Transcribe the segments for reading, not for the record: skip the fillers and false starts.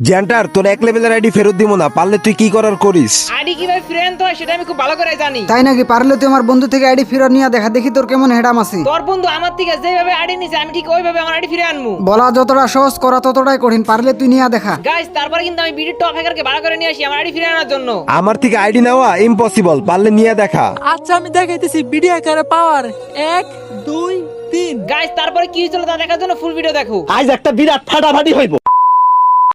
জেন্টার তোর এক লেভেলের আইডি ফেরত দিব না, পারলে তুই কি করার করিস। আইডি কিভাবে ফিরে আনতে হয় সেটা আমি খুব ভালো করে জানি। তাই নাকি? পারলে তুই আমার বন্ধু থেকে আইডি ফেরত নিয়ে দেখা, দেখি তোর কেমন হেডাম আছে। তোর বন্ধু আমার থেকে যেভাবে আইডি নিছে আমি ঠিক ওইভাবে আমার আইডি ফিরে আনবো। বলা যতটা সহজ করা ততটাই কঠিন, পারলে তুই নিয়ে দেখা। গাইস তারপরে কিন্তু আমি বিডি টপ হ্যাকারকে ভাড়া করে নিয়ে আসি আমার আইডি ফিরে আনার জন্য। আমার থেকে আইডি নেওয়া ইম্পসিবল, পারলে নিয়ে দেখা। আচ্ছা আমি দেখাইতেছি ভিডিও আকারে পাওয়ার 1 2 3। গাইস তারপরে কি হয়েছিল তা দেখার জন্য ফুল ভিডিও দেখো। আজ একটা বিরাট ফাটাফাটি হইব।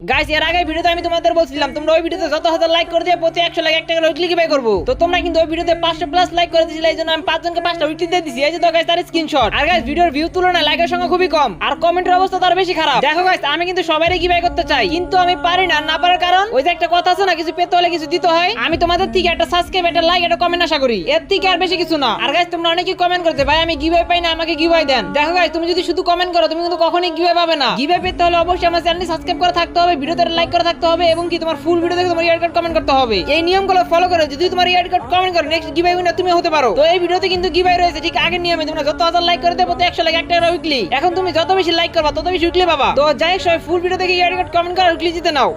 গাইস এর আগে ভিডিওতে আমি তোমাদের বলছিলাম তোমরা ওই ভিডিওতে যত হাজার লাইক করে দিয়ে প্রতি 100 লাইক 1 টাকা উইকলি কি বাই করবো। তো তোমরা কিন্তু ওই ভিডিওতে 500 প্লাস লাইক করে দিয়েছিলে, এইজন্য আমি 5 জনকে 5টা উইকলি দিয়ে দিছি। এই যে তো গাইস তার স্ক্রিনশট। আর গাইস ভিডিওর ভিউ তুলনায় লাইকের সংখ্যা খুবই কম আর কমেন্টের অবস্থা তার বেশি খারাপ। দেখো গাইস আমি কিন্তু সবাইকে কি বাই করতে চাই, কিন্তু আমি পারি না। না পারার কারণ ওই যে একটা কথা আছে না, কিছু পেতে হলে কিছু দিতে হয়। আমি তোমাদের থেকে একটা সাবস্ক্রাইব, একটা লাইক, একটা কমেন্ট আশা করি, এর থেকে আর বেশি কিছু না। আর গাইস তোমরা অনেকেই কমেন্ট করতে ভাই আমি গিভওয়ে পাই না, আমাকে গিভওয়ে দেন। দেখো গাইস তুমি যদি শুধু কমেন্ট করো তুমি কিন্তু কখনোই গিভওয়ে পাবে না। গিভওয়ে পেতে হলে অবশ্যই আমার চ্যানেলটি সাবস্ক্রাইব করা থাকতে হবে, ভিডিওতে লাইক করা থাকতে হবে এবং কি তোমার ফুল ভিডিও দেখে তোমার ইয়ার কার্ড কমেন্ট করতে হবে। এই নিয়মগুলো ফলো করে যদি তোমার ইয়ার কার্ড কমেন্ট করো নেক্সট গিভওয়ে উইনার তুমি হতে পারো। তো এই ভিডিওতে কিন্তু গিভওয়ে রয়েছে ঠিক আগের নিয়মে, তোমরা যত হাজার লাইক করে দেবো 100 লাইক 1 টাকা উইকলি। এখন তুমি যত বেশি লাইক করবা তত বেশি উইকলি পাবা। তো যাই হোক সবাই ফুল ভিডিও দেখে ইয়ার কার্ড কমেন্ট করে উইকলি জিতে নাও।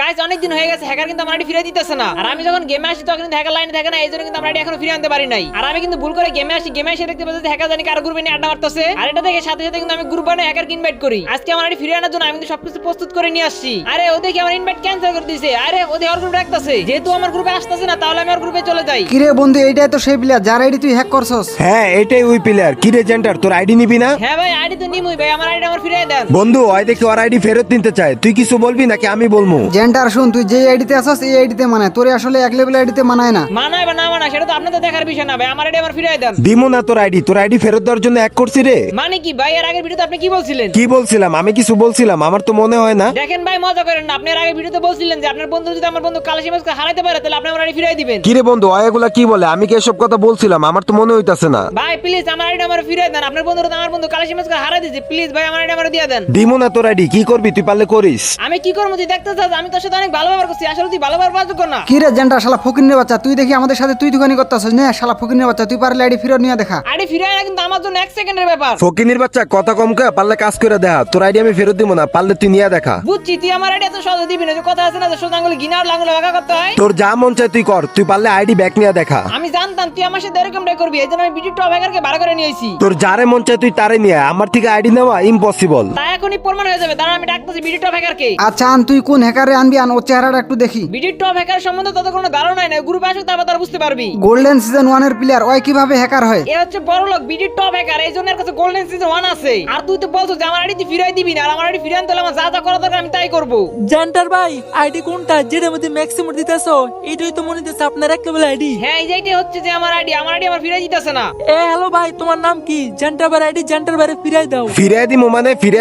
গাইস অনেক দিন হয়ে গেছে হ্যাকার কিন্তু আমার আইডি ফিরে দিতেছে না। আর আমি যখন গেমে আসি তখন কিন্তু হ্যাকার লাইনে থাকে না, এইজন্য কিন্তু আমার আইডি এখনো ফিরে আনতে পারি নাই। আর আমি কিন্তু ভুল করে গেমে আসি, গেমে এসে দেখতে পাচ্ছি হ্যাকার জানি কারো গ্রুপে নিয়ে আড্ডা মারতেছে। আর এটা দেখে সাথে সাথে কিন্তু আমি গ্রুপ বানাই হ্যাকারকে ইনভাইট করি। আজকে আমার আইডি ফিরে আনার জন্য আমি কিন্তু সবকিছু প্রস্তুত করে নিয়ে আসছি। আরে ও দেখি আমার ইনভাইট ক্যান্সেল করে দিয়েছে। আরে ও দেখি ওর গ্রুপে রাখতেছে, যেহেতু আমার গ্রুপে আসতেছে না তাহলে আমি ওর গ্রুপে চলে যাই। কিরে বন্ধু, এইটাই তো সেই প্লেয়ার যার আইডি তুই হ্যাক করছস? হ্যাঁ এটাই ওই প্লেয়ার। কি রে জেন্টার তোর আইডি নিবি না? হ্যাঁ ভাই আইডি তো নিমুই ভাই, আমার আইডি আমার ফিরিয়ে দেন। বন্ধু ওই দেখি ওর আইডি ফেরত নিতে চায়, তুই কিছু বলবি নাকি আমি বলবো? জেন্টার শুন, তুই যে আইডিতে আসস এই আইডিতে মানায়, তোরে আসলে এক লেভেল আইডিতে মানায় না। মানায় বা না মানায় সেটা তো আপনাদের দেখার বিষয় না ভাই, আমার আইডি আমার ফিরিয়ে দেন। দিমু না তোর আইডি ফেরত দেওয়ার জন্য এক করছি রে। মানে কি ভাই এর আগের ভিডিওতে আপনি কি বলছিলেন? কি বলছিলাম? আমি কিছু বলছিলাম? আমার তো মনে হয় না। দেখেন ভাই মজা করেন না, আপনি এর আগের ভিডিওতে বলছিলেন যে আপনার বন্ধু যদি আমার বন্ধু কালাশি মাছকে হারাইতে পারে তাহলে আপনি আমার আইডি ফিরিয়ে দিবেন। কি রে বন্ধু এগুলা কি বলে? আমি কি এসব কথা বলছিলাম? আমার তো মনে হইতাছে না। ভাই প্লিজ আমার আইডি আমার ফিরিয়ে দেন। আপনার বন্ধুরা তো আমার বন্ধু কালাশি মাছকে হারাই দিয়েছে, প্লিজ ভাই আমার আইডি আমার দিয়ে দেন। দিমু না তোর আইডি, কি করবি তুই? পারলে করিস। আমি কি করবো তুই দেখতে চাস? আমি তোর সাথে অনেক ভালো ব্যবহার করছি, আসলে তুই ভালো ব্যবহার যোগ্য না। কি রে জেন্টার শালা ফকিন্নের বাচ্চা, তুই দেখি আমাদের সাথে তুই দোকানি করতেছস না? শালা ফকিন্নের বাচ্চা, তুই পারলে আইডি ফেরত নিয়ে দেখা। আইডি ফিরিয়ে আনা কিন্তু আমার জন্য 1 সেকেন্ডের ব্যাপার। ফকিনির বাচ্চা কথা কম কে, পারলে কাজ করে দেখা। তোর আইডি আমি ফেরত দিব না, পারলে তুই নিয়ে দেখা। বুঝছি তুই আমার আইডি এত সহজে দিবি না, যে কথা আছে না যে সোজা আঙ্গুলে গিনার লাঙ্গুলে ভাগা করতে হয়। তোর যা মন চায় তুই কর, তুই পারলে আইডি ব্যাক নিয়ে দেখা। আমি জানতাম তুই আমার সাথে এরকমটাই করবি, এইজন্য আমি বিডি টপ হ্যাকারকে ভাড়া করে নিয়ে আইছি। তোর যারে মন চায় তুই তারে নিয়ে, আমার থেকে আইডি নেওয়া ইম্পসিবল। তাই এখনই প্রমাণ হয়ে যাবে। দাঁড়া আমি ডাকতেছি বিডি টপ হ্যাকারকে। আচ্ছা আন, তুই কোন হ্যাকারে আনবি? আন ওর চেহারাটা একটু দেখি। বিডি টপ হ্যাকার সম্বন্ধে তোদের কোনো ধারণা নাই, গ্রুপে আসুক তারপর তারা বুঝতে পারবি। গোল্ডেন সিজন 1 এর প্লেয়ার, ওই কিভাবে হ্যাকার হয়? এ হচ্ছে বড় লোক বিডি টপ হ্যাকার, এই জন্য এর কাছে গোল্ডেন সিজন 1 আছে। আর তুই তো বলছিস যে আমার আইডি তুই ফিরাই দিবি না, আর আমার আইডি ফিরাই আনতে হলে আমার যা যা করা দরকার আমি তাই করবো। জেন্টার ভাই আইডি কোনটা যেটার মধ্যে ম্যাক্সিমাম দিতেছো? এইটাই তো মনে হচ্ছে আপনার এক লেভেল আইডি। হ্যাঁ এই যে এটাই হচ্ছে যে আমার আইডি আমার ফিরাই দিতেছে না। হ্যালো ভাই তোমার নাম কি? জেন্টার ভাই আইডি জেন্টার ভাই ফিরাই দাও। ফিরে দিমু মানে ফিরে